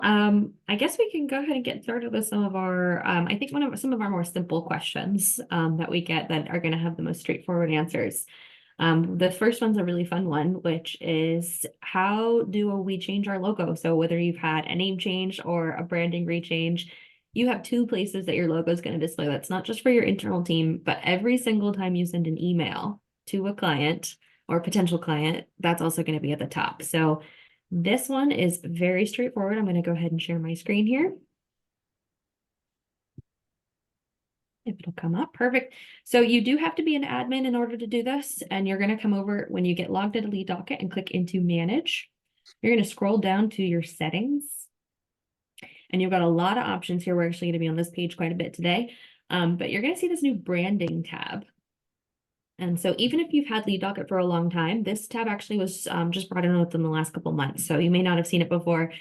I guess we can go ahead and get started with some of our, I think some of our more simple questions that we get that are going to have the most straightforward answers. The first one's a really fun one, which is how do we change our logo? So whether you've had a name change or a branding rechange, you have two places that your logo is going to display. That's not just for your internal team, but every single time you send an email to a client or potential client, that's also going to be at the top. So this one is very straightforward. I'm going to go ahead and share my screen here. If it'll come up, perfect. So you do have to be an admin in order to do this. And you're going to come over when you get logged into Lead Docket and click into Manage. You're going to scroll down to your settings. And you've got a lot of options here. We're actually going to be on this page quite a bit today. But you're going to see this new branding tab. And so even if you've had Lead Docket for a long time, this tab actually was just brought in within the last couple months. So you may not have seen it before.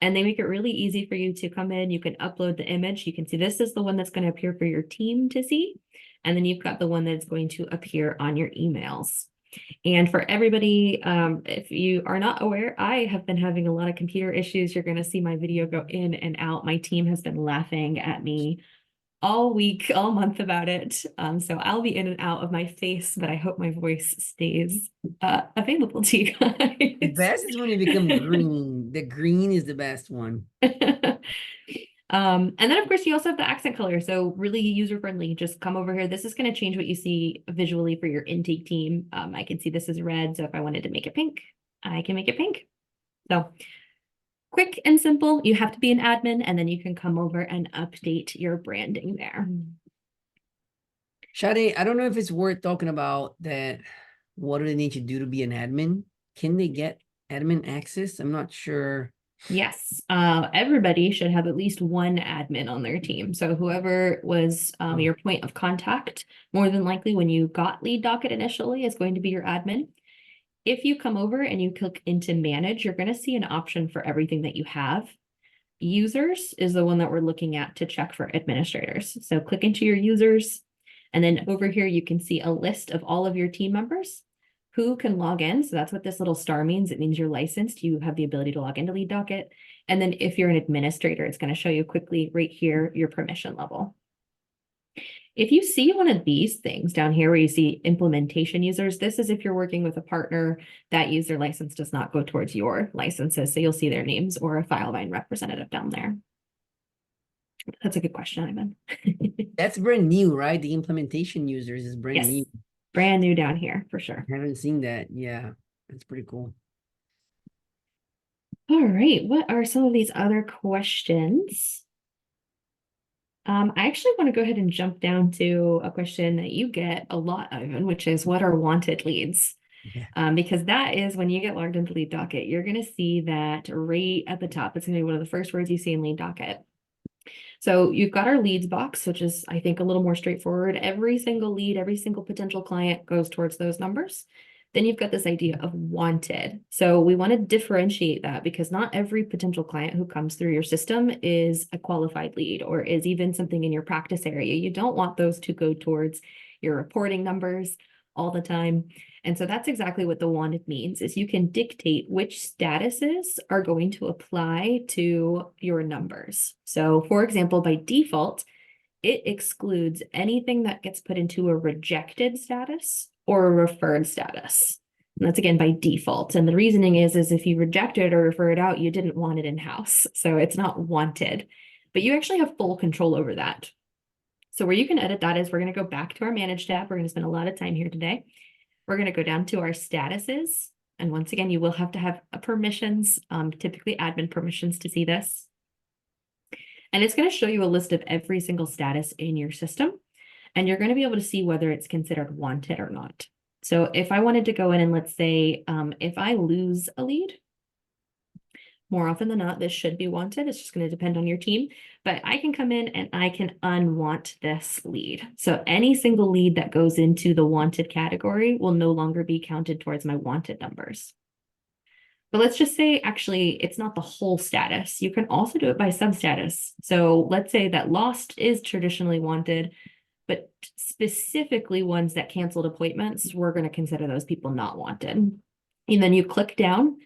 And they make it really easy for you to come in. You can upload the image. You can see this is the one that's going to appear for your team to see. And then you've got the one that's going to appear on your emails. And for everybody, if you are not aware, I have been having a lot of computer issues. You're going to see my video go in and out. My team has been laughing at me all week, all month about it. So I'll be in and out of my face, but I hope my voice stays available to you The guys. best is when you become green. The green is the best one. And then of course you also have the accent color. So really user friendly. Just come over here. This is going to change what you see visually for your intake team. I can see this is red. So if I wanted to make it pink, I can make it pink. So quick and simple. You have to be an admin and then you can come over and update your branding there. Shade, I don't know if it's worth talking about that. What do they need to do to be an admin? Can they get admin access? I'm not sure. Yes, everybody should have at least one admin on their team. So whoever was your point of contact, more than likely when you got Lead Docket initially is going to be your admin. If you come over and you click into manage, you're going to see an option for everything that you have. Users is the one that we're looking at to check for administrators. So click into your users, and then over here you can see a list of all of your team members who can log in. So that's what this little star means. It means you're licensed. You have the ability to log into Lead Docket. And then if you're an administrator, it's going to show you quickly right here your permission level. If you see one of these things down here where you see implementation users, this is if you're working with a partner, that user license does not go towards your licenses. So you'll see their names or a Filevine representative down there. That's a good question, Ivan. That's brand new, right? The implementation users is brand Yes, new. brand new down here for sure. I haven't seen that. Yeah, that's pretty cool. All right, what are some of these other questions? I actually want to go ahead and jump down to a question that you get a lot, Ivan, which is what are wanted leads? Yeah. Because that is when you get logged into Lead Docket, you're going to see that right at the top. It's going to be one of the first words you see in Lead Docket. So you've got our leads box, which is, I think, a little more straightforward. Every single lead, every single potential client goes towards those numbers. Then you've got this idea of wanted. So we want to differentiate that because not every potential client who comes through your system is a qualified lead or is even something in your practice area. You don't want those to go towards your reporting numbers all the time. And so that's exactly what the wanted means is you can dictate which statuses are going to apply to your numbers. So for example, by default, it excludes anything that gets put into a rejected status or a referred status. And that's again by default. And the reasoning is if you reject it or refer it out, you didn't want it in-house. So it's not wanted, but you actually have full control over that. So where you can edit that is we're going to go back to our manage tab. We're going to spend a lot of time here today. We're going to go down to our statuses. And once again, you will have to have permissions, typically admin permissions to see this. And it's going to show you a list of every single status in your system. And you're going to be able to see whether it's considered wanted or not. So if I wanted to go in and let's say, if I lose a lead, more often than not, this should be wanted. It's just going to depend on your team, but I can come in and I can unwant this lead. So any single lead that goes into the wanted category will no longer be counted towards my wanted numbers. But let's just say, actually, it's not the whole status. You can also do it by substatus. So let's say that lost is traditionally wanted, but specifically ones that canceled appointments, we're going to consider those people not wanted. And then you click down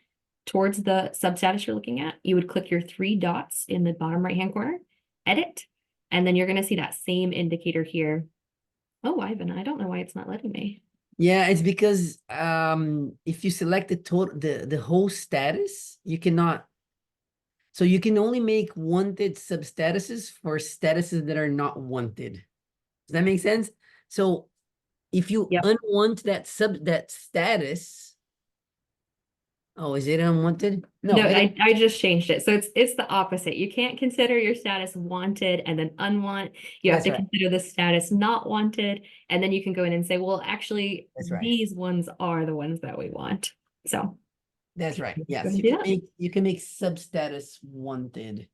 towards the substatus you're looking at, you would click your three dots in the bottom right-hand corner, edit, and then you're going to see that same indicator here. Oh, Ivan, I don't know why it's not letting me. Yeah, it's because if you select the total the whole status, you cannot. So you can only make wanted substatuses for statuses that are not wanted. Does that make sense? So if you Yep. unwant that status, oh, is it unwanted? No, No, I just changed it. So it's the opposite. You can't consider your status wanted and then unwant. You have that's to right. consider the status not wanted. And then you can go in and say, well, actually, That's right. these ones are the ones that we want. So That's right. go Yes, and do you can make substatus wanted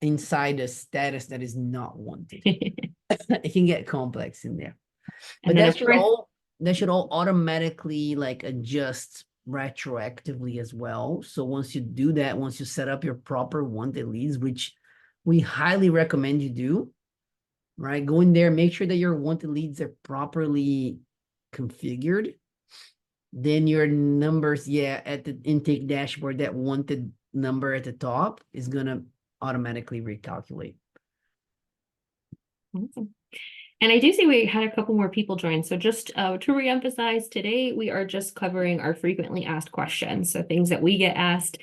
inside a status that is not wanted. that. It can get complex in there. And But then of course, that should all automatically like adjust retroactively as well. So once you do that, once you set up your proper wanted leads, which we highly recommend you do, right? Go in there, make sure that your wanted leads are properly configured. Then your numbers, yeah, at the intake dashboard, that wanted number at the top is gonna automatically recalculate. awesome. And I do see we had a couple more people join. So just to reemphasize, today we are just covering our frequently asked questions. So things that we get asked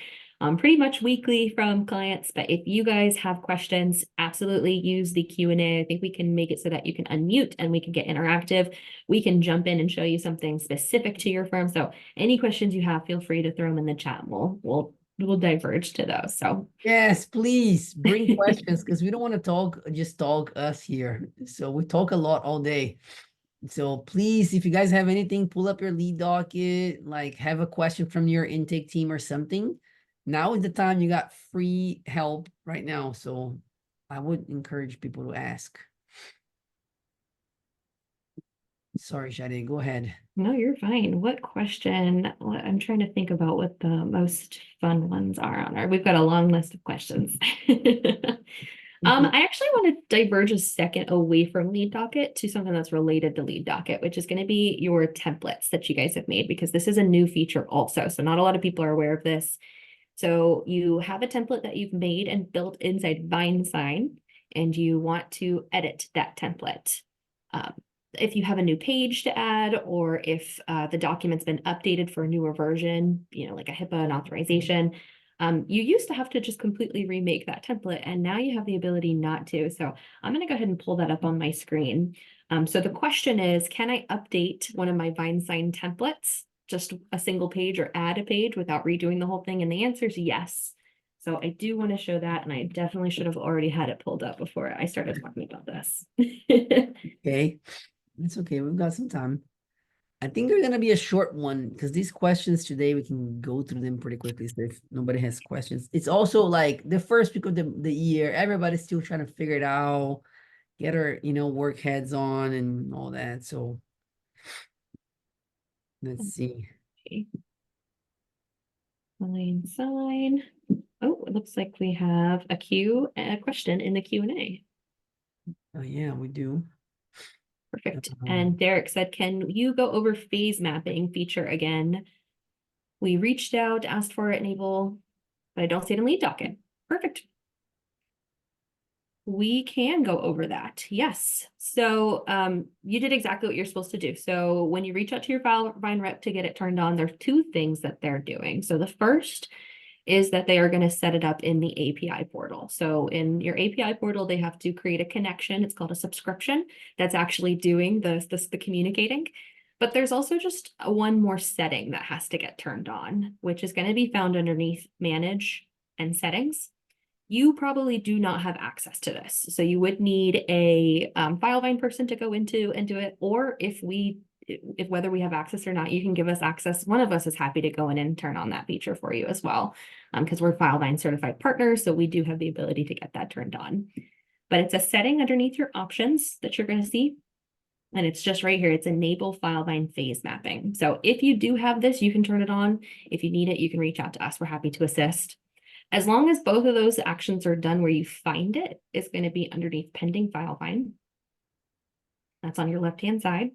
pretty much weekly from clients. But if you guys have questions, absolutely use the Q&A. I think we can make it so that you can unmute and we can get interactive. We can jump in and show you something specific to your firm. So any questions you have, feel free to throw them in the chat. We'll diverge to those. So Yes, please bring questions because we don't want to just talk us here. So we talk a lot all day. So please, if you guys have anything, pull up your lead docket, like have a question from your intake team or something. Now is the time. You got free help right now. So I would encourage people to ask. Sorry, Shadi, go ahead. no, you're fine. What question? I'm trying to think about what the most fun ones are on our. We've got a long list of questions. I actually want to diverge a second away from Lead Docket to something that's related to Lead Docket, which is going to be your templates that you guys have made, because this is a new feature also. So not a lot of people are aware of this. So you have a template that you've made and built inside VineSign, and you want to edit that template. If you have a new page to add, or if the document's been updated for a newer version, like a HIPAA and authorization, you used to have to just completely remake that template, and now you have the ability not to. So I'm going to go ahead and pull that up on my screen. So the question is, can I update one of my VineSign templates, just a single page, or add a page without redoing the whole thing? And the answer is yes. So I do want to show that, and I definitely should have already had it pulled up before I started talking about this. Okay, it's okay. We've got some time. I think they're gonna be a short one because these questions today we can go through them pretty quickly. So if nobody has questions, it's also like the first week of the year. Everybody's still trying to figure it out, get our work heads on and all that. So let's see. Okay. Line sign. Oh, it looks like we have a question in the Q&A. Oh yeah, we do. Perfect. And Derek said, can you go over phase mapping feature again? We reached out, asked for it, enable, but I don't see it in Lead Docket. Perfect. We can go over that. Yes. So you did exactly what you're supposed to do. So when you reach out to your Vine rep to get it turned on, there's two things that they're doing. So the first is that they are going to set it up in the API portal. So in your API portal, they have to create a connection. It's called a subscription that's actually doing the communicating. But there's also just one more setting that has to get turned on, which is going to be found underneath Manage and Settings. You probably do not have access to this. So you would need a FileVine person to go into and do it. Or if whether we have access or not, you can give us access. One of us is happy to go in and turn on that feature for you as well, because we're FileVine certified partners. So we do have the ability to get that turned on. But it's a setting underneath your options that you're going to see. And it's just right here. It's enable FileVine phase mapping. So if you do have this, you can turn it on. If you need it, you can reach out to us. We're happy to assist. As long as both of those actions are done where you find it, it's going to be underneath pending FileVine. That's on your left-hand side.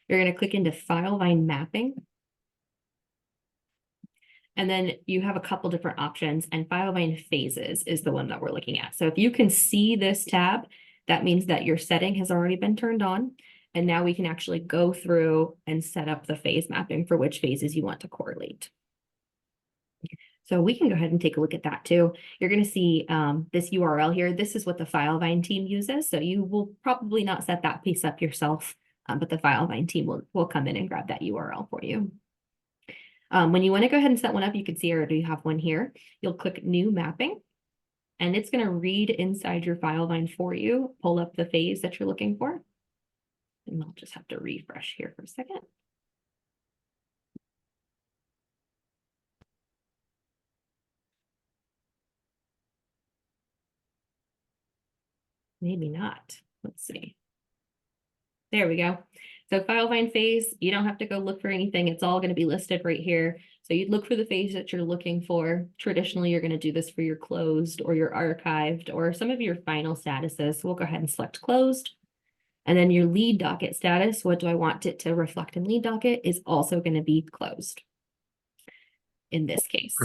You're going to click into FileVine mapping. And then you have a couple different options, and file bind phases is the one that we're looking at. So if you can see this tab, that means that your setting has already been turned on. And now we can actually go through and set up the phase mapping for which phases you want to correlate. So we can go ahead and take a look at that too. You're going to see this URL here. This is what the FileVine team uses. So you will probably not set that piece up yourself, but the FileVine team will come in and grab that URL for you. When you want to go ahead and set one up, you can see I already have one here. You'll click New Mapping, and it's going to read inside your FileVine for you, pull up the phase that you're looking for. And I'll just have to refresh here for a second. Maybe not. Let's see. There we go. So FileVine phase, you don't have to go look for anything. It's all going to be listed right here. So you'd look for the phase that you're looking for. Traditionally, you're going to do this for your closed or your archived or some of your final statuses. So we'll go ahead and select closed. And then your lead docket status, what do I want it to reflect in lead docket, is also going to be closed in this case.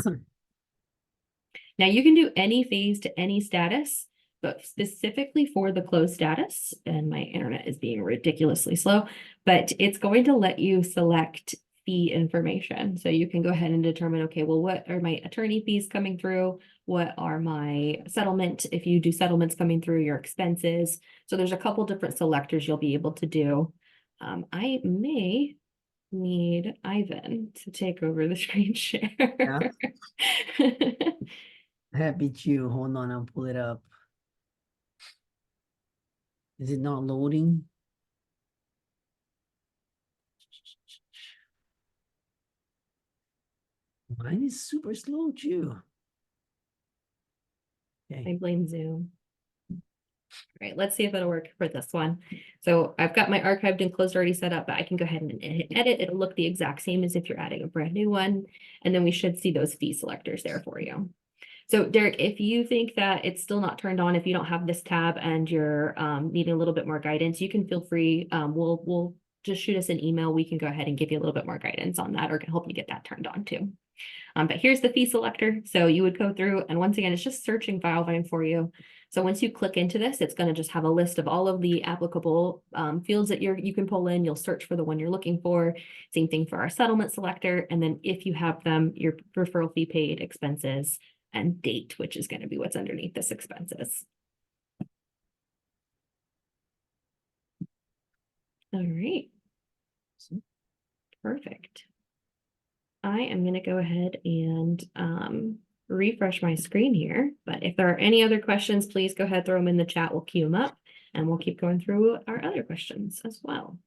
Now you can do any phase to any status, but specifically for the closed status, and my internet is being ridiculously slow, but it's going to let you select fee information. So you can go ahead and determine, okay, well, what are my attorney fees coming through? What are my settlement? If you do settlements coming through, your expenses. So there's a couple different selectors you'll be able to do. I may need Ivan to take over the screen share. Yeah. Happy to. Hold on, I'll pull it up. Is it not loading? Mine is super slow too. Okay. I blame Zoom. All right, let's see if it'll work for this one. So I've got my archived and closed already set up, but I can go ahead and hit edit. It'll look the exact same as if you're adding a brand new one. And then we should see those fee selectors there for you. So Derek, if you think that it's still not turned on, if you don't have this tab and you're needing a little bit more guidance, you can feel free. We'll just shoot us an email. We can go ahead and give you a little bit more guidance on that or can help you get that turned on too. But here's the fee selector. So you would go through, and once again, it's just searching FileVine for you. So once you click into this, it's going to just have a list of all of the applicable fields that you can pull in. You'll search for the one you're looking for. Same thing for our settlement selector. And then if you have them, your referral fee paid, expenses, and date, which is going to be what's underneath this expenses. All right. Perfect. I am going to go ahead and refresh my screen here, but if there are any other questions, please go ahead, throw them in the chat. We'll queue them up and we'll keep going through our other questions as well.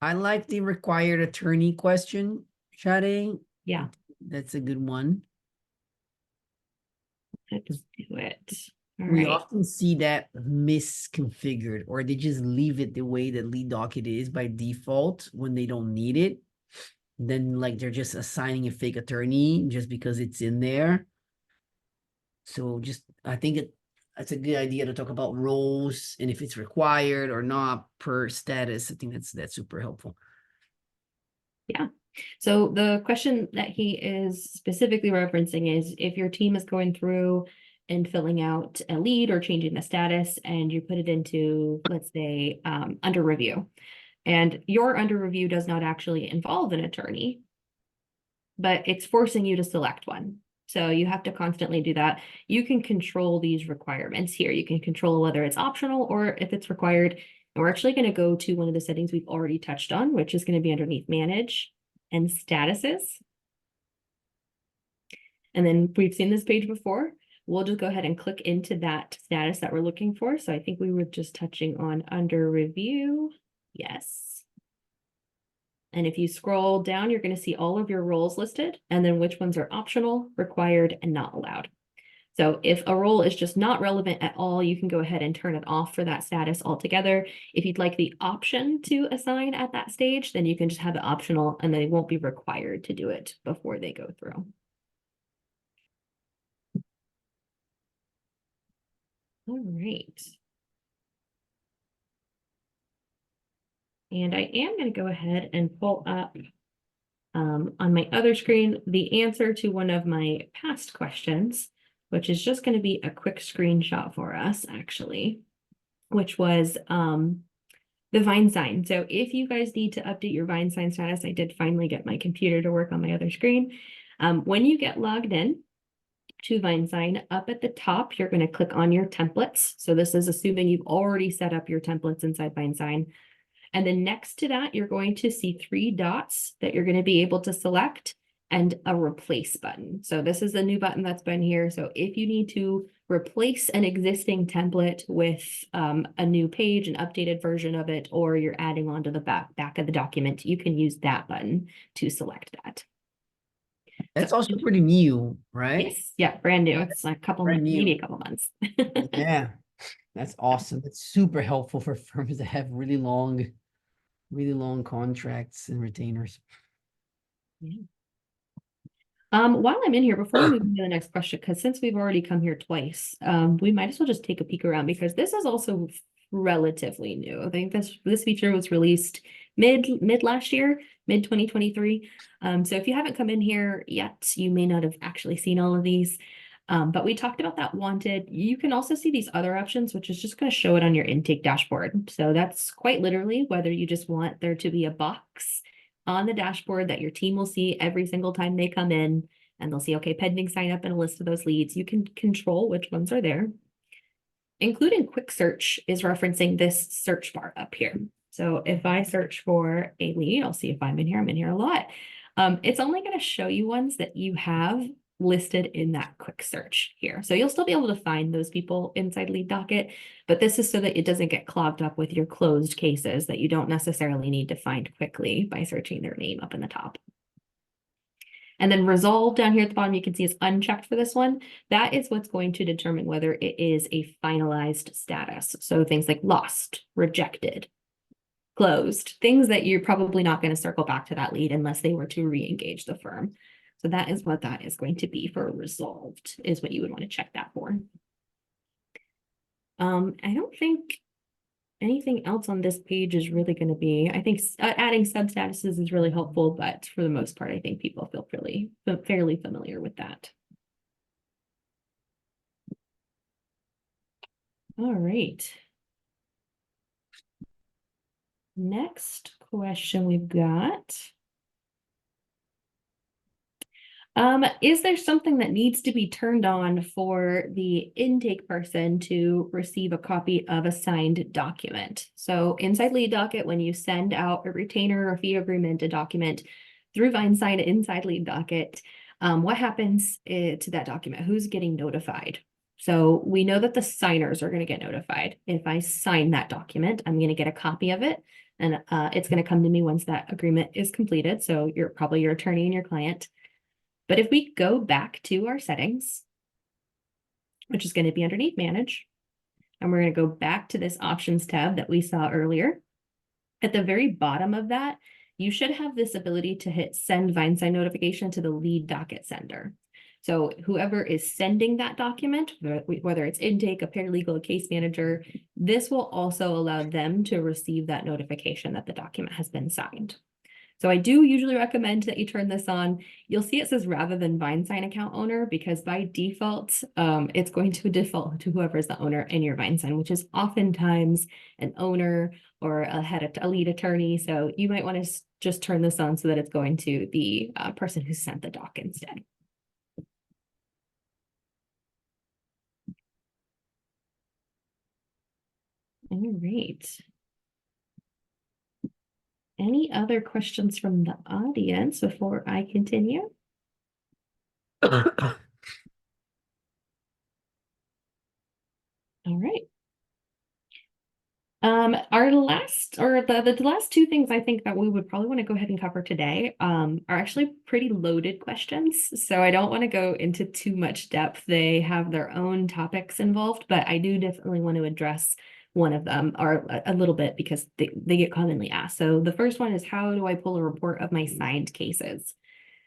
I like the required attorney question, Shade. Yeah, That's a good one. let's do it. All We right. often see that misconfigured, or they just leave it the way that lead docket is by default when they don't need it. Then like they're just assigning a fake attorney just because it's in there. So just, I think it's a good idea to talk about roles and if it's required or not per status. I think that's super helpful. Yeah. So the question that he is specifically referencing is if your team is going through and filling out a lead or changing the status and you put it into, let's say, under review, and your under review does not actually involve an attorney, but it's forcing you to select one. So you have to constantly do that. You can control these requirements here. You can control whether it's optional or if it's required. And we're actually going to go to one of the settings we've already touched on, which is going to be underneath manage and statuses. And then we've seen this page before. We'll just go ahead and click into that status that we're looking for. So I think we were just touching on under review. Yes. And if you scroll down, you're going to see all of your roles listed and then which ones are optional, required, and not allowed. So if a role is just not relevant at all, you can go ahead and turn it off for that status altogether. If you'd like the option to assign at that stage, then you can just have it optional and they won't be required to do it before they go through. All right. And I am going to go ahead and pull up on my other screen the answer to one of my past questions, which is just going to be a quick screenshot for us, actually, which was the Vine sign. So if you guys need to update your Vine sign status, I did finally get my computer to work on my other screen. When you get logged in to VineSign, up at the top, you're going to click on your templates. So this is assuming you've already set up your templates inside VineSign. And then next to that, you're going to see 3 dots that you're going to be able to select and a replace button. So this is the new button that's been here. So if you need to replace an existing template with a new page, an updated version of it, or you're adding on to the back of the document, you can use that button to select that. That's So, also pretty new, right? yes, yeah, brand new. It's like a couple, Brand new. maybe a couple months. Yeah, that's awesome. It's super helpful for firms that have really long contracts and retainers. Yeah. While I'm in here, before we move to the next question, because since we've already come here twice, we might as well just take a peek around because this is also relatively new. I think this feature was released mid last year, mid 2023. So if you haven't come in here yet, you may not have actually seen all of these. But we talked about that wanted. You can also see these other options, which is just going to show it on your intake dashboard. So that's quite literally whether you just want there to be a box on the dashboard that your team will see every single time they come in, and they'll see, okay, pending sign up and a list of those leads. You can control which ones are there. Including quick search is referencing this search bar up here. So if I search for a lead, I'll see if I'm in here. I'm in here a lot. It's only going to show you ones that you have listed in that quick search here. So you'll still be able to find those people inside Lead Docket, but this is so that it doesn't get clogged up with your closed cases that you don't necessarily need to find quickly by searching their name up in the top. And then resolve down here at the bottom, you can see is unchecked for this one. That is what's going to determine whether it is a finalized status. So things like lost, rejected, closed, things that you're probably not going to circle back to that lead unless they were to re-engage the firm. So that is what that is going to be for resolved, is what you would want to check that for. I don't think anything else on this page is really going to be, I think adding sub statuses is really helpful, but for the most part, I think people feel fairly familiar with that. All right. Next question we've got. Is there something that needs to be turned on for the intake person to receive a copy of a signed document? So inside Lead Docket, when you send out a retainer or fee agreement, a document through VineSign inside Lead Docket, what happens to that document? Who's getting notified? So we know that the signers are going to get notified. If I sign that document, I'm going to get a copy of it, and it's going to come to me once that agreement is completed. So you're probably your attorney and your client. But if we go back to our settings, which is going to be underneath manage, and we're going to go back to this options tab that we saw earlier, at the very bottom of that, you should have this ability to hit send VineSign notification to the Lead Docket sender. So whoever is sending that document, whether it's intake, a paralegal, a case manager, this will also allow them to receive that notification that the document has been signed. So I do usually recommend that you turn this on. You'll see it says rather than VineSign account owner, because by default, it's going to default to whoever is the owner in your VineSign, which is oftentimes an owner or a lead attorney. So you might want to just turn this on so that it's going to the person who sent the doc instead. All right. Any other questions from the audience before I continue? All right. Our last, or the last two things I think that we would probably want to go ahead and cover today, are actually pretty loaded questions. So I don't want to go into too much depth. They have their own topics involved, but I do definitely want to address one of them, or a little bit, because they get commonly asked. So the first one is, how do I pull a report of my signed cases?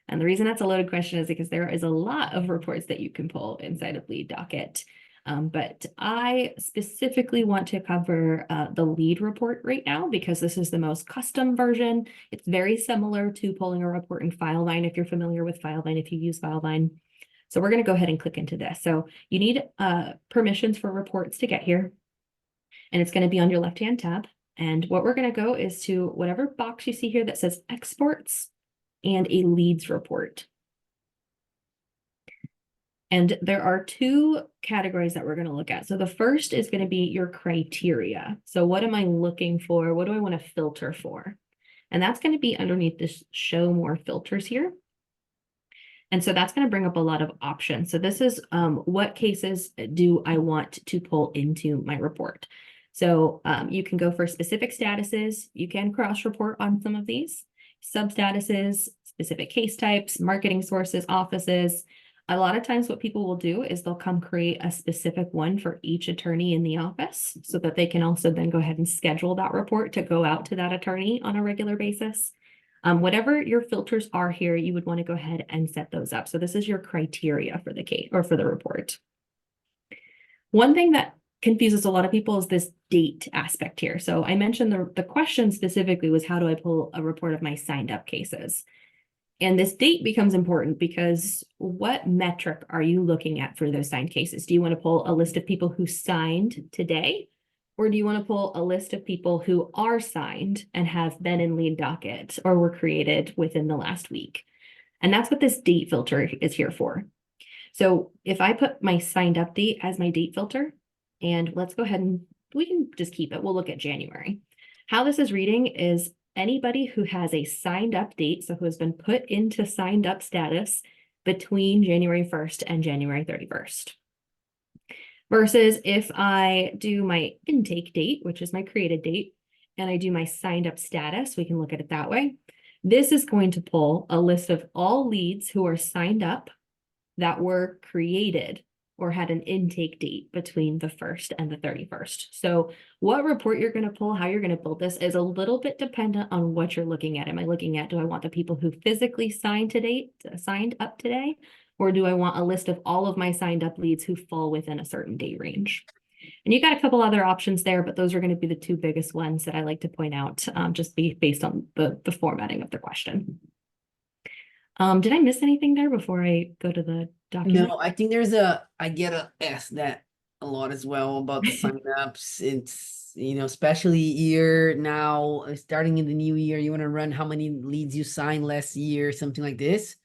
And the reason that's a loaded question is because there is a lot of reports that you can pull inside of Lead Docket. But I specifically want to cover the lead report right now because this is the most custom version. It's very similar to pulling a report in Filevine if you're familiar with Filevine, if you use Filevine. So we're going to go ahead and click into this. So you need permissions for reports to get here, and it's going to be on your left-hand tab. And what we're going to go is to whatever box you see here that says exports and a leads report. And there are two categories that we're going to look at. So the first is going to be your criteria. So what am I looking for? What do I want to filter for? And that's going to be underneath this show more filters here. And so that's going to bring up a lot of options. So this is what cases do I want to pull into my report? So you can go for specific statuses. You can cross-report on some of these. Substatuses, specific case types, marketing sources, offices. A lot of times what people will do is they'll come create a specific one for each attorney in the office so that they can also then go ahead and schedule that report to go out to that attorney on a regular basis. Whatever your filters are here, you would want to go ahead and set those up. So this is your criteria for the case or for the report. One thing that confuses a lot of people is this date aspect here. So I mentioned the question specifically was, how do I pull a report of my signed up cases? And this date becomes important because what metric are you looking at for those signed cases? Do you want to pull a list of people who signed today? Or do you want to pull a list of people who are signed and have been in lead docket or were created within the last week? And that's what this date filter is here for. So if I put my signed up date as my date filter, and let's go ahead and we can just keep it. We'll look at January. How this is reading is anybody who has a signed up date, so who has been put into signed up status between January 1st and January 31st. Versus if I do my intake date, which is my created date, and I do my signed up status, we can look at it that way. This is going to pull a list of all leads who are signed up that were created or had an intake date between the 1st and the 31st. So what report you're going to pull, how you're going to build this is a little bit dependent on what you're looking at. Am I looking at, do I want the people who physically signed up today? Or do I want a list of all of my signed up leads who fall within a certain date range? And you got a couple other options there, but those are going to be the two biggest ones that I like to point out, just based on the formatting of the question. Did I miss anything there before I go to the document? No, I think I get asked that a lot as well about the signups. It's, especially year now, starting in the new year, you want to run how many leads you signed last year, something like this.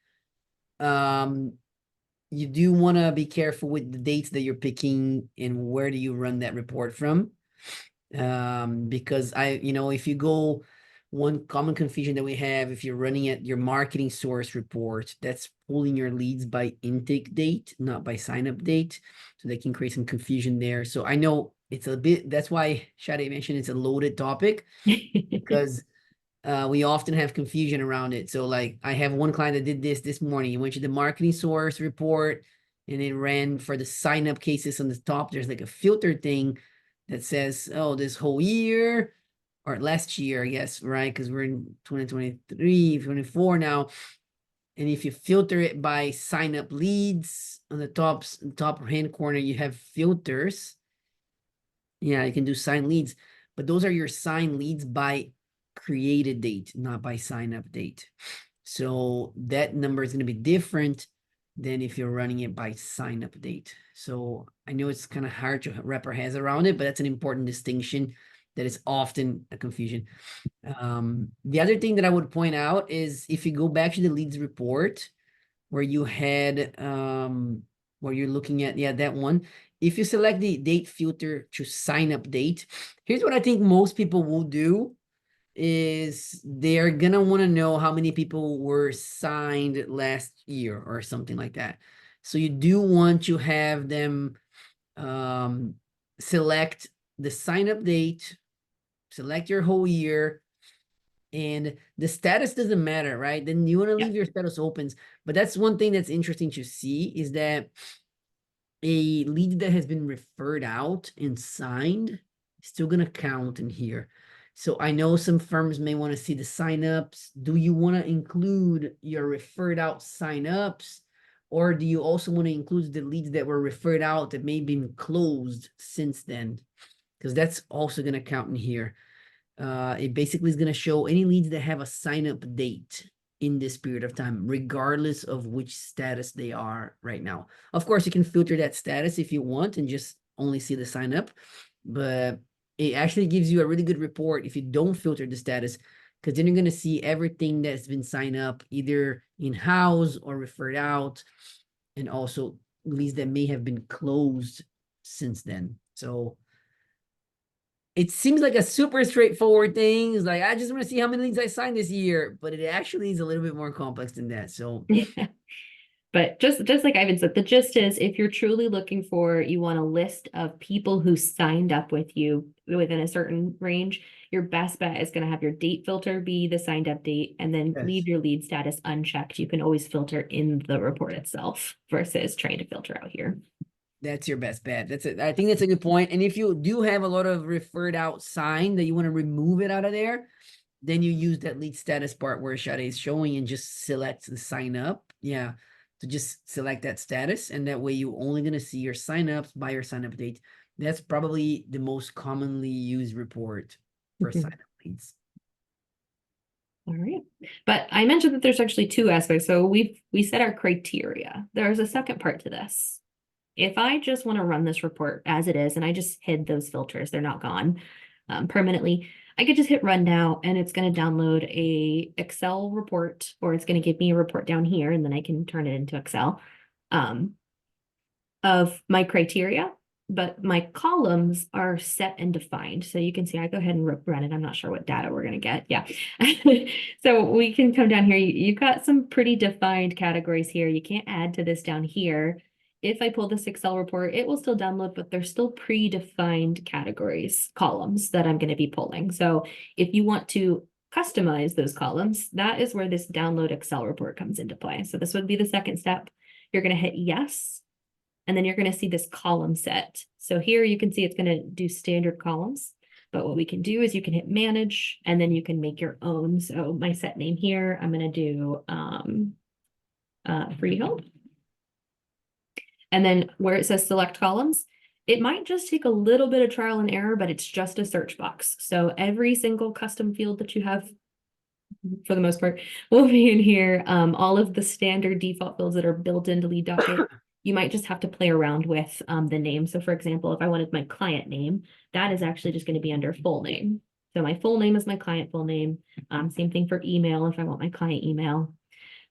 You do want to be careful with the dates that you're picking and where do you run that report from. Because if you go, one common confusion that we have, if you're running at your marketing source report, that's pulling your leads by intake date, not by sign up date. So they can create some confusion there. So I know it's a bit, that's why Shade mentioned it's a loaded topic because we often have confusion around it. So like I have one client that did this morning. He went to the marketing source report and it ran for the sign up cases on the top. There's like a filter thing that says, oh, this whole year or last year, I guess, right? Because we're in 2023, 24 now. And if you filter it by sign up leads on the top hand corner, you have filters. Yeah, you can do sign leads, but those are your sign leads by created date, not by sign up date. So that number is going to be different than if you're running it by sign up date. So I know it's kind of hard to wrap our heads around it, but that's an important distinction that is often a confusion. The other thing that I would point out is if you go back to the leads report where you had, where you're looking at, that one. If you select the date filter to sign up date, here's what I think most people will do is they're gonna want to know how many people were signed last year or something like that. So you do want to have them select the sign up date, select your whole year, and the status doesn't matter, right? Then you want to leave your status opens. But that's one thing that's interesting to see is that a lead that has been referred out and signed is still going to count in here. So I know some firms may want to see the signups. Do you want to include your referred out signups? Or do you also want to include the leads that were referred out that may have been closed since then? Because that's also going to count in here. It basically is going to show any leads that have a sign up date in this period of time, regardless of which status they are right now. Of course, you can filter that status if you want and just only see the sign up, but it actually gives you a really good report if you don't filter the status, because then you're going to see everything that's been signed up either in-house or referred out, and also leads that may have been closed since then. So it seems like a super straightforward thing. It's like, I just want to see how many leads I signed this year, but it actually is a little bit more complex than that. So But just like Ivan said, the gist is if you're truly looking for, you want a list of people who signed up with you within a certain range, your best bet is going to have your date filter be the signed up date, and then yes, leave your lead status unchecked. You can always filter in the report itself versus trying to filter out here. that's your best bet. That's it. I think that's a good point. And if you do have a lot of referred out sign that you want to remove it out of there, then you use that lead status part where Sade is showing and just select the sign up. Yeah. To just select that status. And that way you're only going to see your signups by your sign up date. That's probably the most commonly used report for sign up leads. All right. But I mentioned that there's actually two aspects. So we set our criteria. There's a second part to this. If I just want to run this report as it is, and I just hid those filters, they're not gone permanently, I could just hit run now and it's going to download a Excel report, or it's going to give me a report down here, and then I can turn it into Excel of my criteria. But my columns are set and defined. So you can see I go ahead and run it. I'm not sure what data we're going to get. Yeah. So we can come down here. You've got some pretty defined categories here. You can't add to this down here. If I pull this Excel report, it will still download, but there's still predefined categories, columns that I'm going to be pulling. So if you want to customize those columns, that is where this download Excel report comes into play. So this would be the second step. You're going to hit yes, and then you're going to see this column set. So here you can see it's going to do standard columns. But what we can do is you can hit manage, and then you can make your own. So my set name here, I'm going to do free help. And then where it says select columns, it might just take a little bit of trial and error, but it's just a search box. So every single custom field that you have, for the most part, will be in here. All of the standard default fields that are built into Lead Docket, you might just have to play around with the name. So for example, if I wanted my client name, that is actually just going to be under full name. So my full name is my client full name. Same thing for email if I want my client email.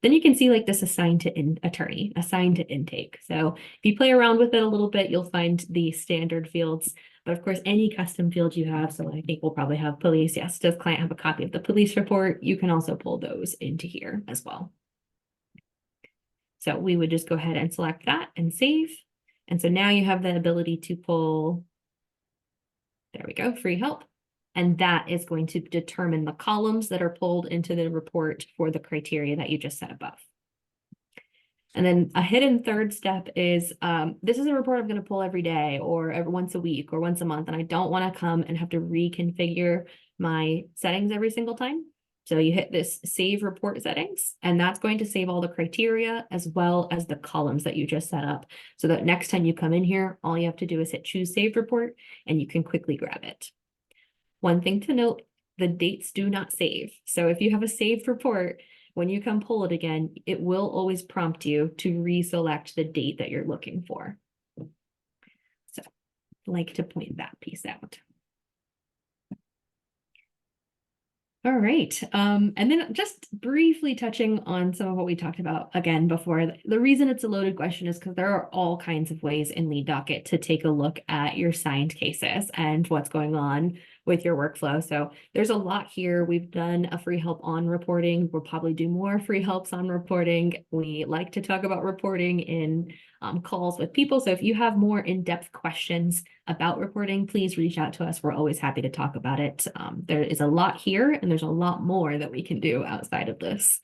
Then you can see like this assigned to attorney, assigned to intake. So if you play around with it a little bit, you'll find the standard fields. But of course, any custom field you have, so I think we'll probably have police. Yes, does client have a copy of the police report? You can also pull those into here as well. So we would just go ahead and select that and save. And so now you have the ability to pull, there we go, free help. And that is going to determine the columns that are pulled into the report for the criteria that you just set above. And then a hidden third step is, this is a report I'm going to pull every day or every once a week or once a month, and I don't want to come and have to reconfigure my settings every single time. So you hit this save report settings, and that's going to save all the criteria as well as the columns that you just set up. So that next time you come in here, all you have to do is hit choose save report and you can quickly grab it. One thing to note, the dates do not save. So if you have a saved report, when you come pull it again, it will always prompt you to reselect the date that you're looking for. So I like to point that piece out. All right. And then just briefly touching on some of what we talked about again before. The reason it's a loaded question is because there are all kinds of ways in Lead Docket to take a look at your signed cases and what's going on with your workflow. So there's a lot here. We've done a free help on reporting. We'll probably do more free helps on reporting. We like to talk about reporting in calls with people. So if you have more in-depth questions about reporting, please reach out to us. We're always happy to talk about it. There is a lot here, and there's a lot more that we can do outside of this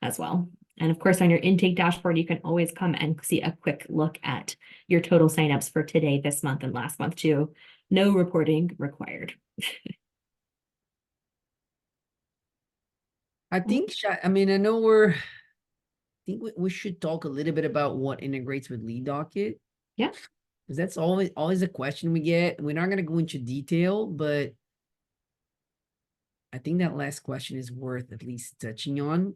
as well. And of course, on your intake dashboard, you can always come and see a quick look at your total signups for today, this month, and last month too. No reporting required. I think, I mean, I know we're think we should talk a little bit about what integrates with Lead Docket. Yeah. Because that's always a question we get. We're not going to go into detail, but I think that last question is worth at least touching on.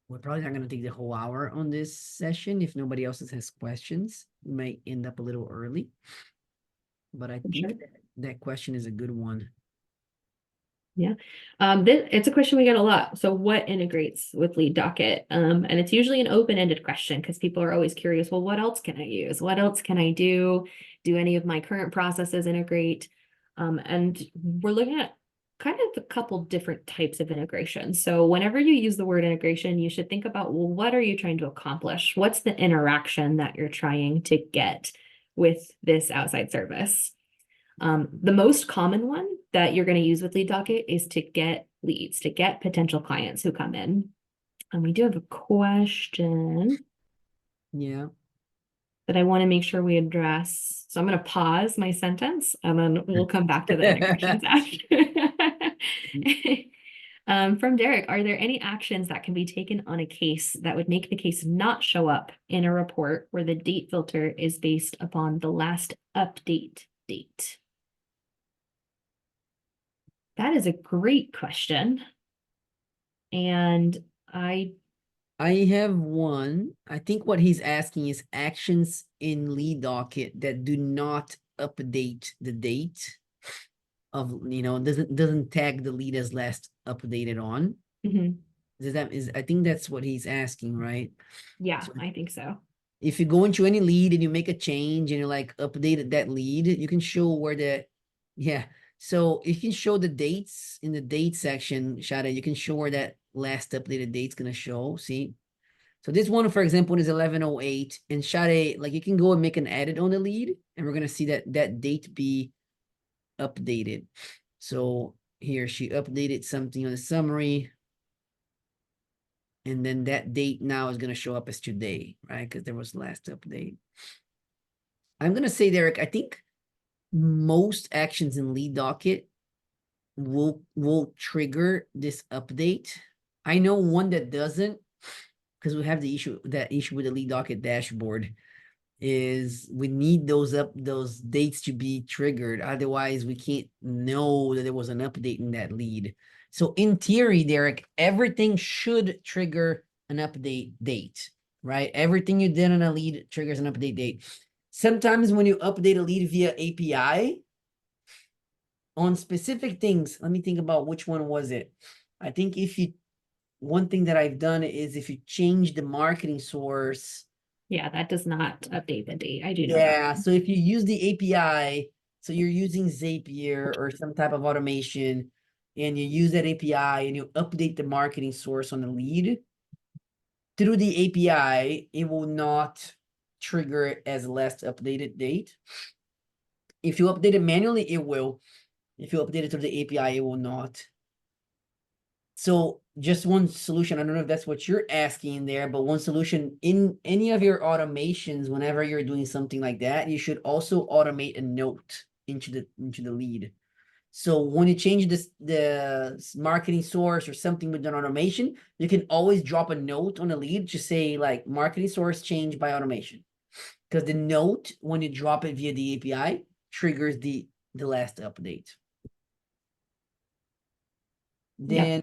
We're probably not going to take the whole hour on this session. If nobody else has questions, we might end up a little early. But I For think sure. that question is a good one. Yeah. It's a question we get a lot. So what integrates with Lead Docket? And it's usually an open-ended question because people are always curious, well, what else can I use? What else can I do? Do any of my current processes integrate? And we're looking at kind of a couple different types of integration. So whenever you use the word integration, you should think about, well, what are you trying to accomplish? What's the interaction that you're trying to get with this outside service? The most common one that you're going to use with Lead Docket is to get leads, to get potential clients who come in. And we do have a question Yeah. that I want to make sure we address. So I'm going to pause my sentence and then we'll come back to the integrations after. From Derek, are there any actions that can be taken on a case that would make the case not show up in a report where the date filter is based upon the last update date? That is a great question. And I have one. I think what he's asking is actions in Lead Docket that do not update the date of, doesn't tag the lead as last updated on. mhm, I think that's what he's asking, right? yeah, So I think so. if you go into any lead and you make a change and you like updated that lead, you can show where yeah. So you can show the dates in the date section, Shada. You can show where that last updated date's gonna show. See? So this one, for example, is 1108. And Shade, like you can go and make an edit on the lead, and we're gonna see that date be updated. So here she updated something on the summary. And then that date now is gonna show up as today, right? Because there was last update. I'm gonna say, Derek, I think most actions in Lead Docket will trigger this update. I know one that doesn't, because we have the issue with the Lead Docket dashboard is we need those dates to be triggered. Otherwise, we can't know that there was an update in that lead. So in theory, Derek, everything should trigger an update date, right? Everything you did on a lead triggers an update date. Sometimes when you update a lead via API on specific things, let me think about which one was it. I think one thing that I've done is if you change the marketing source. Yeah, that does not update the date. I do know that. Yeah, so if you use the API, so you're using Zapier or some type of automation, and you use that API and you update the marketing source on the lead, through the API, it will not trigger it as last updated date. If you update it manually, it will. If you update it through the API, it will not. So just one solution, I don't know if that's what you're asking there, but one solution in any of your automations, whenever you're doing something like that, you should also automate a note into the lead. So when you change the marketing source or something with an automation, you can always drop a note on the lead to say like marketing source changed by automation. Because the note, when you drop it via the API, triggers the last update. Then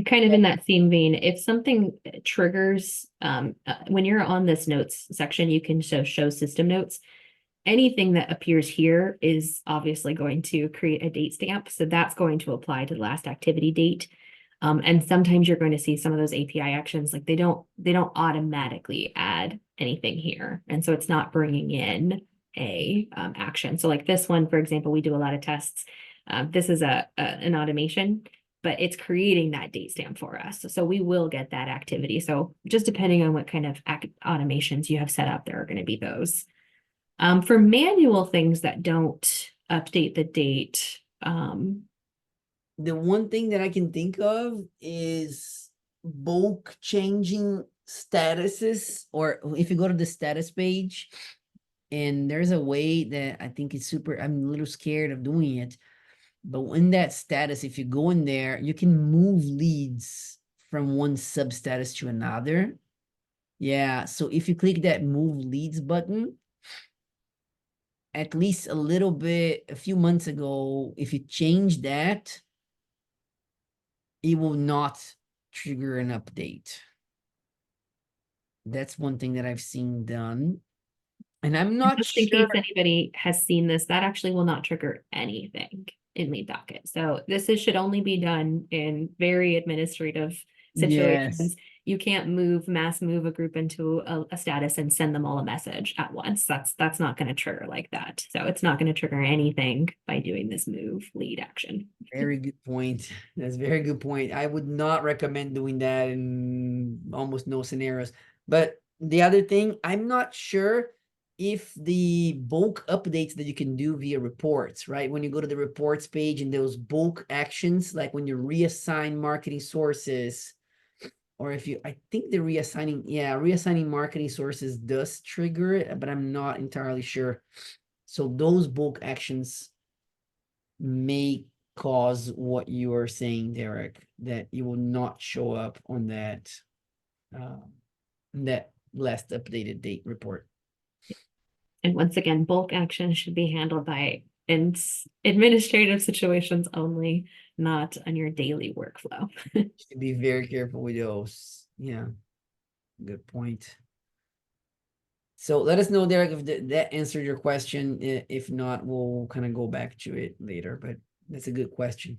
Kind of in that same vein, if something triggers, when you're on this notes section, you can show system notes. Anything that appears here is obviously going to create a date stamp. So that's going to apply to the last activity date. And sometimes you're going to see some of those API actions, like they don't automatically add anything here. And so it's not bringing in a action. So like this one, for example, we do a lot of tests. This is an automation, but it's creating that date stamp for us. So we will get that activity. So just depending on what kind of automations you have set up, there are going to be those. For manual things that don't update the date, the one thing that I can think of is bulk changing statuses, or if you go to the status page, and there's a way that I think is I'm a little scared of doing it, but in that status, if you go in there, you can move leads from one substatus to another. Yeah, so if you click that move leads button, at least a little bit, a few months ago, if you change that, it will not trigger an update. That's one thing that I've seen done. And I'm not Just in sure. case anybody has seen this, that actually will not trigger anything in Lead Docket. So should only be done in very administrative Yes, situations. You can't mass move a group into a status and send them all a message at once. That's not going to trigger like that. So it's not going to trigger anything by doing this move lead action. very good point. That's a very good point. I would not recommend doing that in almost no scenarios. But the other thing, I'm not sure if the bulk updates that you can do via reports, right? When you go to the reports page and those bulk actions, like when you reassign marketing sources, or if you, I think the reassigning marketing sources does trigger it, but I'm not entirely sure. So those bulk actions may cause what you are saying, Derek, that it will not show up on uh, that last updated date report. And once again, bulk action should be handled by in administrative situations only, not on your daily workflow. To be very careful with those. Yeah, good point. So let us know, Derek, if that answered your question. If not, we'll kind of go back to it later, but that's a good question.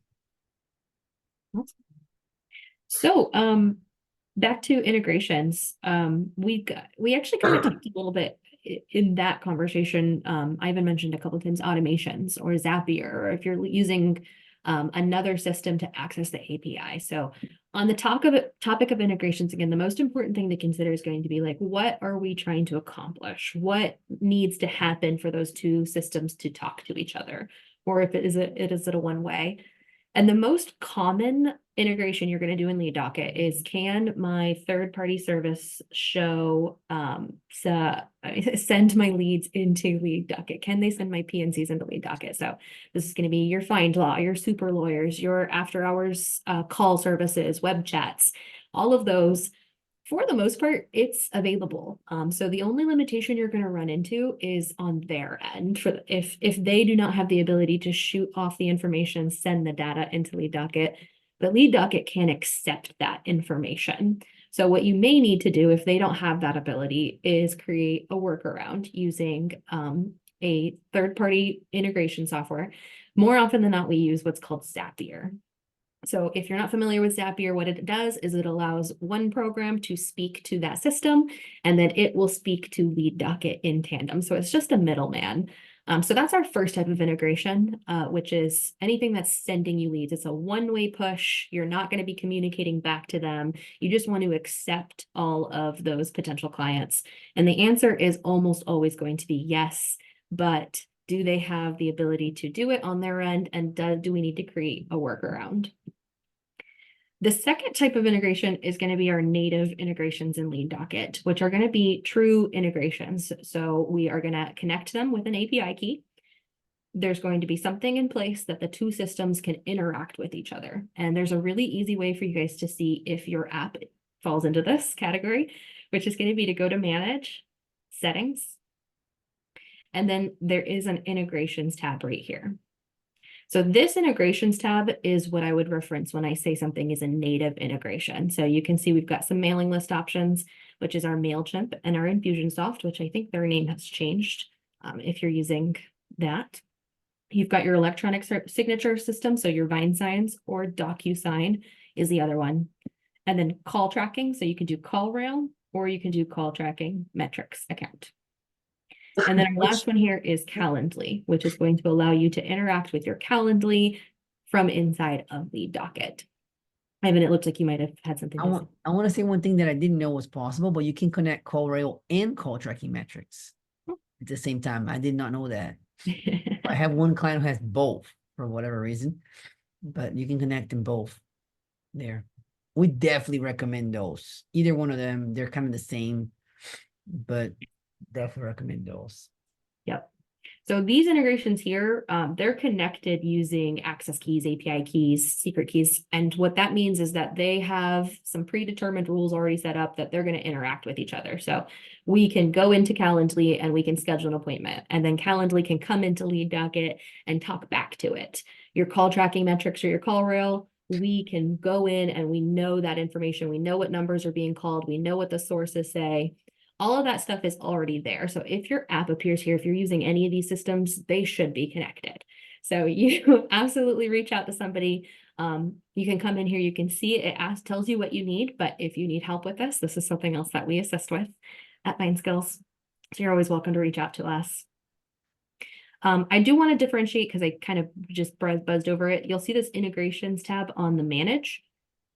So, back to integrations. We actually kind of talked a little bit in that conversation. Ivan mentioned a couple of times automations or Zapier, or if you're using another system to access the API. So on the topic of integrations, again, the most important thing to consider is going to be like, what are we trying to accomplish? What needs to happen for those two systems to talk to each other? Or if it is a one-way. And the most common integration you're going to do in Lead Docket is, can my third-party service show send my leads into Lead Docket? Can they send my PNCs into Lead Docket? So this is going to be your find law, your super lawyers, your after hours call services, web chats, all of those. For the most part, it's available. So the only limitation you're going to run into is on their end. If they do not have the ability to shoot off the information, send the data into Lead Docket, but Lead Docket can accept that information. So what you may need to do if they don't have that ability is create a workaround using a third-party integration software. More often than not, we use what's called Zapier. So if you're not familiar with Zapier, what it does is it allows one program to speak to that system, and then it will speak to Lead Docket in tandem. So it's just a middleman. So that's our first type of integration, which is anything that's sending you leads. It's a one-way push. You're not going to be communicating back to them. You just want to accept all of those potential clients. And the answer is almost always going to be yes, but do they have the ability to do it on their end? And do we need to create a workaround? The second type of integration is going to be our native integrations in Lead Docket, which are going to be true integrations. So we are going to connect them with an API key. There's going to be something in place that the two systems can interact with each other. And there's a really easy way for you guys to see if your app falls into this category, which is going to be to go to Manage, Settings, and then there is an Integrations tab right here. So this integrations tab is what I would reference when I say something is a native integration. So you can see we've got some mailing list options, which is our MailChimp and our Infusionsoft, which I think their name has changed if you're using that. You've got your electronic signature system, so your Vine Signs or DocuSign is the other one. And then call tracking, so you can do CallRail or you can do call tracking metrics account. And then our last one here is Calendly, which is going to allow you to interact with your Calendly from inside of Lead Docket. Ivan, it looks like you might have had something to say. I want to say one thing that I didn't know was possible, but you can connect call rail and call tracking metrics at the same time. I did not know that. I have one client who has both for whatever reason, but you can connect them both there. We definitely recommend those. Either one of them, they're kind of the same, but definitely recommend those. Yep. So these integrations here, they're connected using access keys, API keys, secret keys. And what that means is that they have some predetermined rules already set up that they're going to interact with each other. So we can go into Calendly and we can schedule an appointment. And then Calendly can come into Lead Docket and talk back to it. Your call tracking metrics or your call rail, we can go in and we know that information. We know what numbers are being called. We know what the sources say. All of that stuff is already there. So if your app appears here, if you're using any of these systems, they should be connected. So you absolutely reach out to somebody. You can come in here, you can see it, tells you what you need, but if you need help with this is something else that we assist with at MindSkills. So you're always welcome to reach out to us. I do want to differentiate because I kind of just buzzed over it. You'll see this integrations tab on the manage.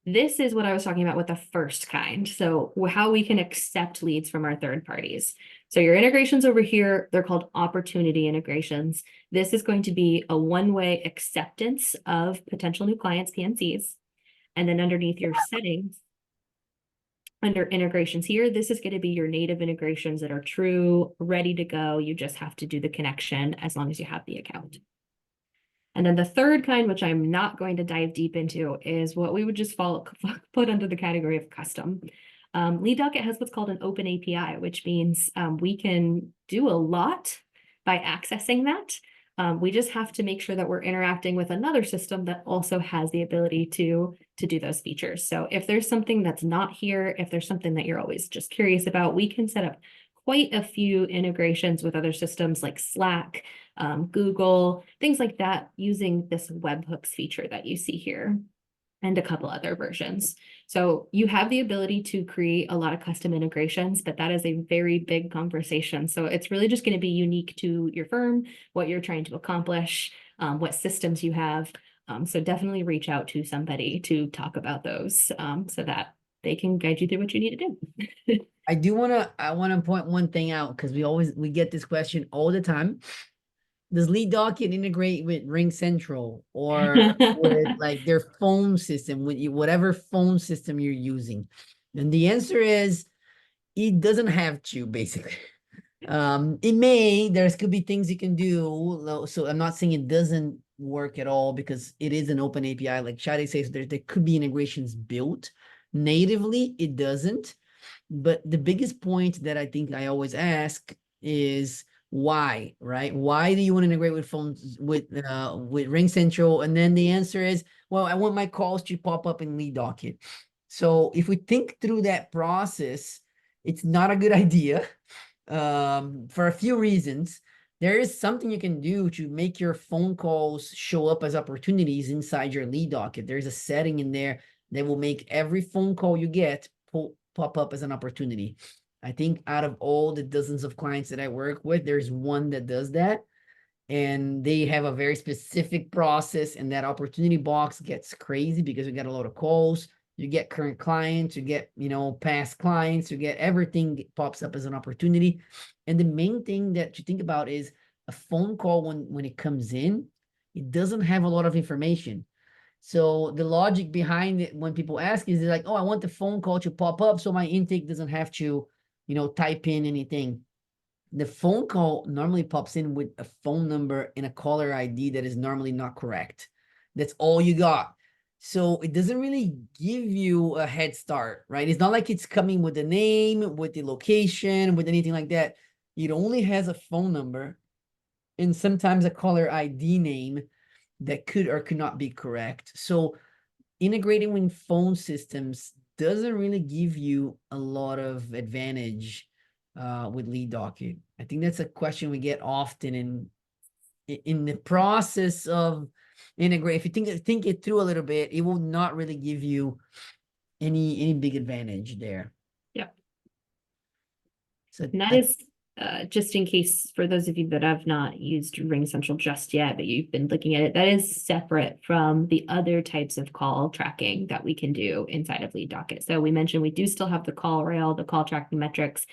This is what I was talking about with the first kind. So how we can accept leads from our third parties. So your integrations over here, they're called opportunity integrations. This is going to be a one-way acceptance of potential new clients, PNCs. And then underneath your settings, under integrations here, this is going to be your native integrations that are true, ready to go. You just have to do the connection as long as you have the account. And then the third kind, which I'm not going to dive deep into, is what we would just put under the category of custom. Lead Docket has what's called an open API, which means we can do a lot by accessing that. We just have to make sure that we're interacting with another system that also has the ability to do those features. So if there's something that's not here, if there's something that you're always just curious about, we can set up quite a few integrations with other systems like Slack, Google, things like that, using this webhooks feature that you see here and a couple other versions. So you have the ability to create a lot of custom integrations, but that is a very big conversation. So it's really just going to be unique to your firm, what you're trying to accomplish, what systems you have. So definitely reach out to somebody to talk about those so that they can guide you through what you need to do. I want to point one thing out because we get this question all the time. Does Lead Docket integrate with Ring Central or with like their phone system, with whatever phone system you're using? And the answer is it doesn't have to, basically. There could be things you can do. So I'm not saying it doesn't work at all because it is an open API. Like Shadi says, there could be integrations built natively. It doesn't. But the biggest point that I think I always ask is why, right? Why do you want to integrate with phones with Ring Central? And then the answer is, well, I want my calls to pop up in Lead Docket. So if we think through that process, it's not a good idea for a few reasons. There is something you can do to make your phone calls show up as opportunities inside your Lead Docket. There's a setting in there that will make every phone call you get pop up as an opportunity. I think out of all the dozens of clients that I work with, there's one that does that. And they have a very specific process, and that opportunity box gets crazy because you get a lot of calls. You get current clients, you get, past clients, you get everything pops up as an opportunity. And the main thing that you think about is a phone call when it comes in, it doesn't have a lot of information. So the logic behind it when people ask is like, oh, I want the phone call to pop up so my intake doesn't have to, type in anything. The phone call normally pops in with a phone number and a caller ID that is normally not correct. That's all you got. So it doesn't really give you a head start, right? It's not like it's coming with the name, with the location, with anything like that. It only has a phone number and sometimes a caller ID name that could or could not be correct. So integrating with phone systems doesn't really give you a lot of advantage with Lead Docket. I think that's a question we get often in the process of integrate. If you think it through a little bit, it will not really give you any big advantage there. Yep. So and that is just in case for those of you that have not used Ring Central just yet, but you've been looking at it, that is separate from the other types of call tracking that we can do inside of Lead Docket. So we mentioned we do still have the call rail, the call tracking metrics.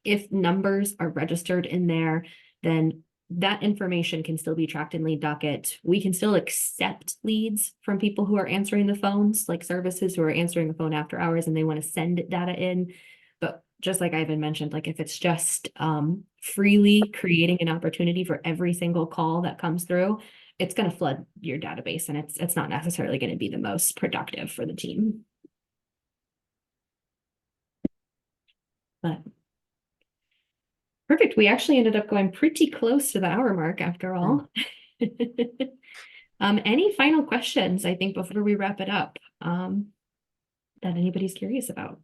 If numbers are registered in there, then that information can still be tracked in Lead Docket. We can still accept leads from people who are answering the phones, like services who are answering the phone after hours and they want to send data in. But just like Ivan mentioned, like if it's just freely creating an opportunity for every single call that comes through, it's going to flood your database, and it's not necessarily going to be the most productive for the team. But perfect. We actually ended up going pretty close to the hour mark after all. Any final questions, I think, before we wrap it up, that anybody's curious about?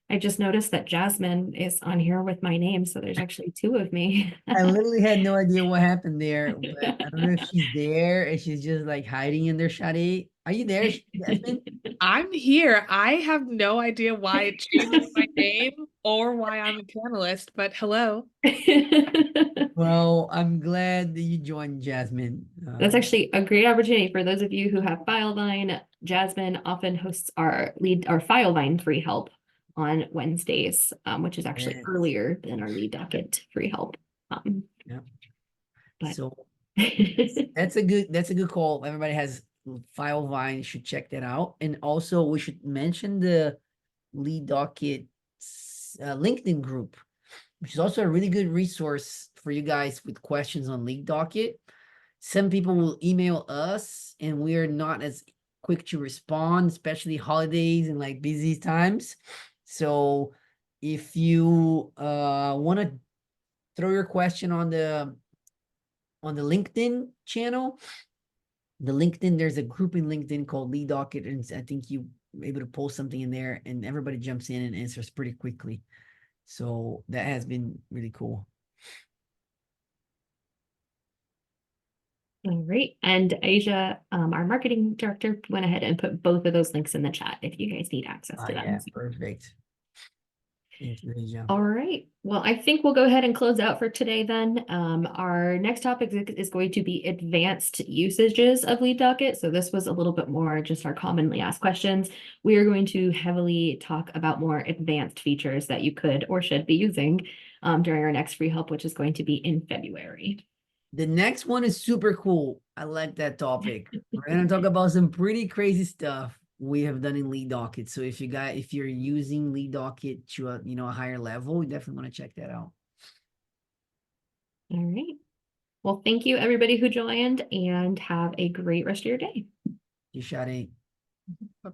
I just noticed that Jasmine is on here with my name, so there's actually two of me. I literally had no idea what happened there, but I don't know if she's there and she's just like hiding in there, Shadi. Are you there, Jasmine? I'm here. I have no idea why it changed my name or why I'm a panelist, but hello. Well, I'm glad that you joined, Jasmine. That's actually a great opportunity for those of you who have FileVine. Jasmine often hosts our FileVine free help on Wednesdays, which is actually Yes. earlier than our Lead Docket free help. Yeah. But So that's a good call. Everybody has FileVine, you should check that out. And also we should mention the Lead Docket LinkedIn group, which is also a really good resource for you guys with questions on Lead Docket. Some people will email us and we are not as quick to respond, especially holidays and like busy times. So if you want to throw your question on the LinkedIn channel, there's a group in LinkedIn called Lead Docket, and I think you able to post something in there and everybody jumps in and answers pretty quickly. So that has been really cool. All right. And Asia, our marketing director, went ahead and put both of those links in the chat if you guys need access to them. Yeah, perfect. Thank you, Asia. All right. Well, I think we'll go ahead and close out for today then. Our next topic is going to be advanced usages of Lead Docket. So this was a little bit more just our commonly asked questions. We are going to heavily talk about more advanced features that you could or should be using during our next free help, which is going to be in February. The next one is super cool. I like that topic. We're gonna talk about some pretty crazy stuff we have done in Lead Docket. So if you're using Lead Docket to a higher level, you definitely want to check that out. All right. Well, thank you everybody who joined, and have a great rest of your day. You shot eight. Bye-bye.